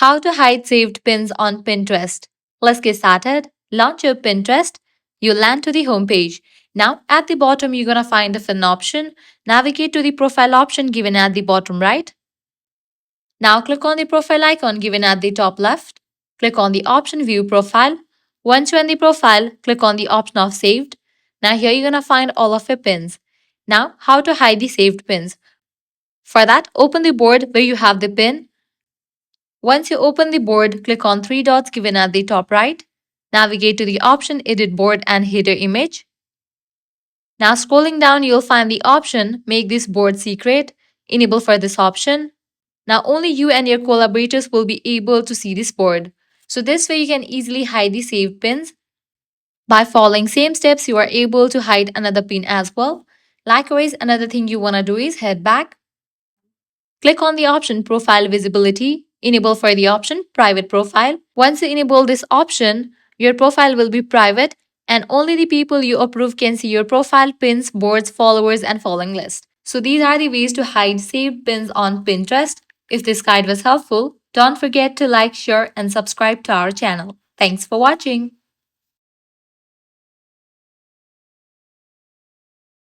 How to hide saved pins on Pinterest. Let's get started. Launch your Pinterest. You'll land to the home page. Now, at the bottom, you're going to find the pin option. Navigate to the profile option given at the bottom right. Now, click on the profile icon given at the top left. Click on the option View Profile. Once you're in the profile, click on the option of Saved. Now, here you're going to find all of your pins. Now, how to hide the saved pins. For that, open the board where you have the pin. Once you open the board, click on three dots given at the top right. Navigate to the option Edit Board and Header Image. Now scrolling down, you'll find the option Make this board secret. Enable for this option. Now only you and your collaborators will be able to see this board. So this way you can easily hide the saved pins. By following same steps, you are able to hide another pin as well. Likewise, another thing you want to do is head back. Click on the option Profile Visibility. Enable for the option Private Profile. Once you enable this option, your profile will be private and only the people you approve can see your profile, pins, boards, followers, and following list. So these are the ways to hide saved pins on Pinterest. If this guide was helpful, don't forget to like, share, and subscribe to our channel. Thanks for watching.